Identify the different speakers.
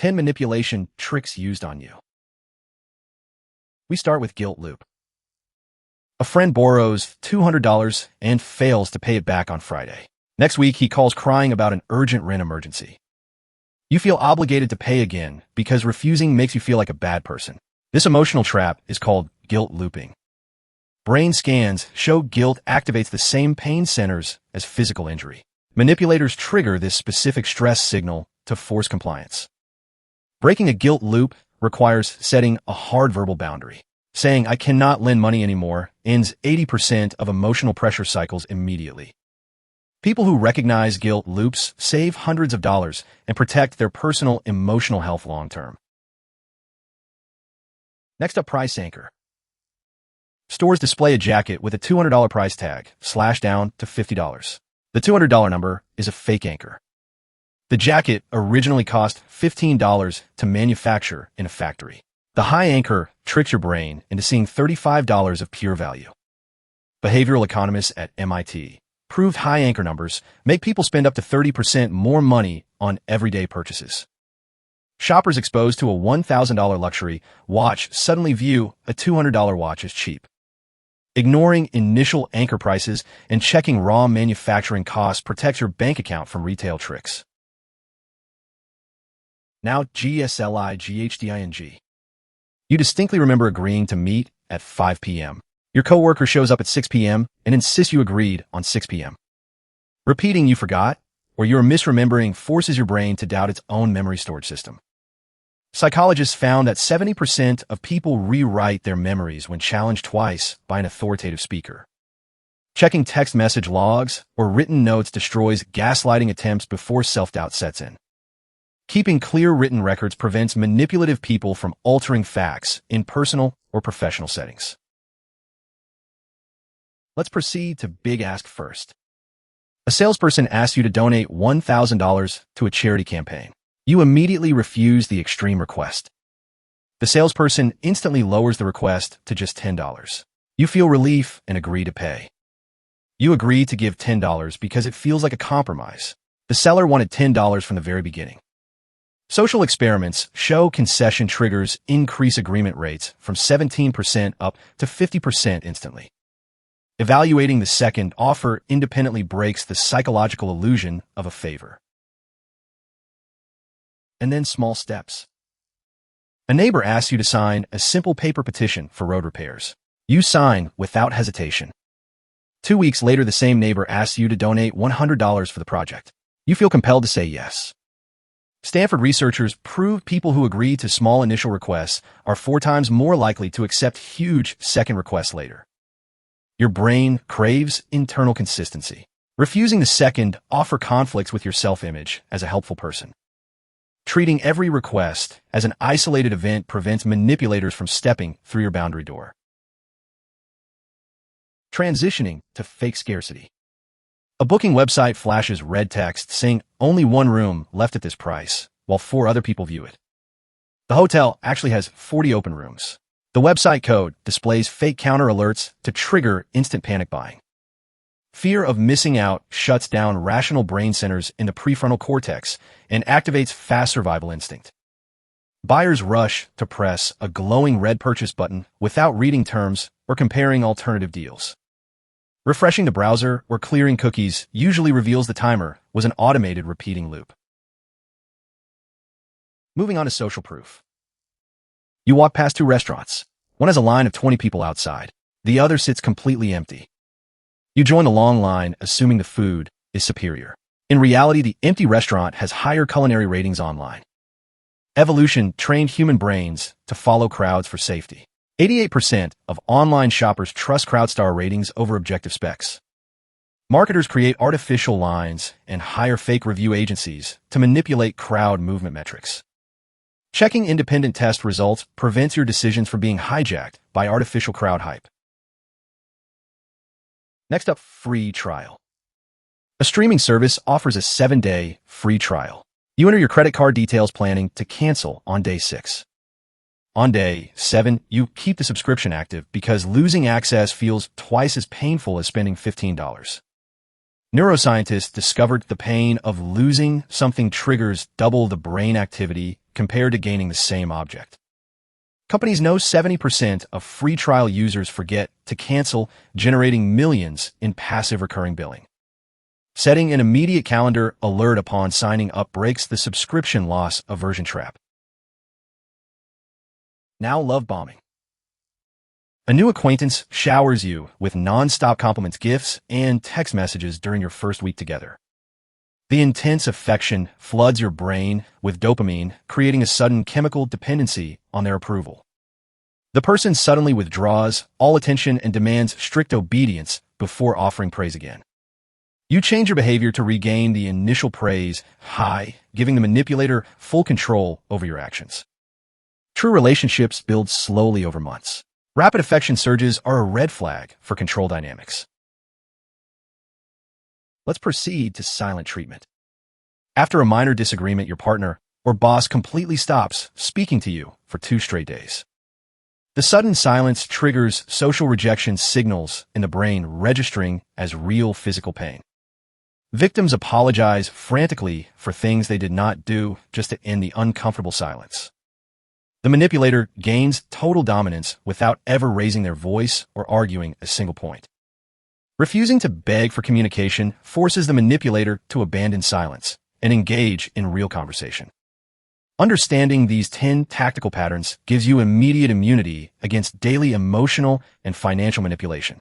Speaker 1: 10 manipulation tricks used on you. We start with guilt loop. A friend borrows $200 and fails to pay it back on Friday. Next week, he calls crying about an urgent rent emergency. You feel obligated to pay again because refusing makes you feel like a bad person. This emotional trap is called guilt looping. Brain scans show guilt activates the same pain centers as physical injury. Manipulators trigger this specific stress signal to force compliance. Breaking a guilt loop requires setting a hard verbal boundary. Saying, "I cannot lend money anymore," ends 80% of emotional pressure cycles immediately. People who recognize guilt loops save hundreds of dollars and protect their personal emotional health long-term. Next up, price anchor. Stores display a jacket with a $200 price tag, slashed down to $50. The $200 number is a fake anchor. The jacket originally cost $15 to manufacture in a factory. The high anchor tricks your brain into seeing $35 of pure value. Behavioral economists at MIT proved high anchor numbers make people spend up to 30% more money on everyday purchases. Shoppers exposed to a $1,000 luxury watch suddenly view a $200 watch as cheap. Ignoring initial anchor prices and checking raw manufacturing costs protects your bank account from retail tricks. Now, GSLIGHDING. You distinctly remember agreeing to meet at 5 p.m. Your coworker shows up at 6 p.m. and insists you agreed on 6 p.m. Repeating you forgot or you're misremembering forces your brain to doubt its own memory storage system. Psychologists found that 70% of people rewrite their memories when challenged twice by an authoritative speaker. Checking text message logs or written notes destroys gaslighting attempts before self-doubt sets in. Keeping clear written records prevents manipulative people from altering facts in personal or professional settings. Let's proceed to big ask first. A salesperson asks you to donate $1,000 to a charity campaign. You immediately refuse the extreme request. The salesperson instantly lowers the request to just $10. You feel relief and agree to pay. You agree to give $10 because it feels like a compromise. The seller wanted $10 from the very beginning. Social experiments show concession triggers increase agreement rates from 17% up to 50% instantly. Evaluating the second offer independently breaks the psychological illusion of a favor. And then small steps. A neighbor asks you to sign a simple paper petition for road repairs. You sign without hesitation. 2 weeks later, the same neighbor asks you to donate $100 for the project. You feel compelled to say yes. Stanford researchers proved people who agree to small initial requests are 4 times more likely to accept huge second requests later. Your brain craves internal consistency. Refusing the second offer conflicts with your self-image as a helpful person. Treating every request as an isolated event prevents manipulators from stepping through your boundary door. Transitioning to fake scarcity. A booking website flashes red text saying only 1 room left at this price, while 4 other people view it. The hotel actually has 40 open rooms. The website code displays fake counter alerts to trigger instant panic buying. Fear of missing out shuts down rational brain centers in the prefrontal cortex and activates fast survival instinct. Buyers rush to press a glowing red purchase button without reading terms or comparing alternative deals. Refreshing the browser or clearing cookies usually reveals the timer was an automated repeating loop. Moving on to social proof. You walk past 2 restaurants. One has a line of 20 people outside. The other sits completely empty. You join the long line, assuming the food is superior. In reality, the empty restaurant has higher culinary ratings online. Evolution trained human brains to follow crowds for safety. 88% of online shoppers trust CrowdStar ratings over objective specs. Marketers create artificial lines and hire fake review agencies to manipulate crowd movement metrics. Checking independent test results prevents your decisions from being hijacked by artificial crowd hype. Next up, free trial. A streaming service offers a 7-day free trial. You enter your credit card details planning to cancel on day 6. On day 7, you keep the subscription active because losing access feels twice as painful as spending $15. Neuroscientists discovered the pain of losing something triggers double the brain activity compared to gaining the same object. Companies know 70% of free trial users forget to cancel, generating millions in passive recurring billing. Setting an immediate calendar alert upon signing up breaks the subscription loss aversion trap. Now love bombing. A new acquaintance showers you with non-stop compliments, gifts, and text messages during your first week together. The intense affection floods your brain with dopamine, creating a sudden chemical dependency on their approval. The person suddenly withdraws all attention and demands strict obedience before offering praise again. You change your behavior to regain the initial praise high, giving the manipulator full control over your actions. True relationships build slowly over months. Rapid affection surges are a red flag for control dynamics. Let's proceed to silent treatment. After a minor disagreement, your partner or boss completely stops speaking to you for 2 straight days. The sudden silence triggers social rejection signals in the brain, registering as real physical pain. Victims apologize frantically for things they did not do just to end the uncomfortable silence. The manipulator gains total dominance without ever raising their voice or arguing a single point. Refusing to beg for communication forces the manipulator to abandon silence and engage in real conversation. Understanding these 10 tactical patterns gives you immediate immunity against daily emotional and financial manipulation.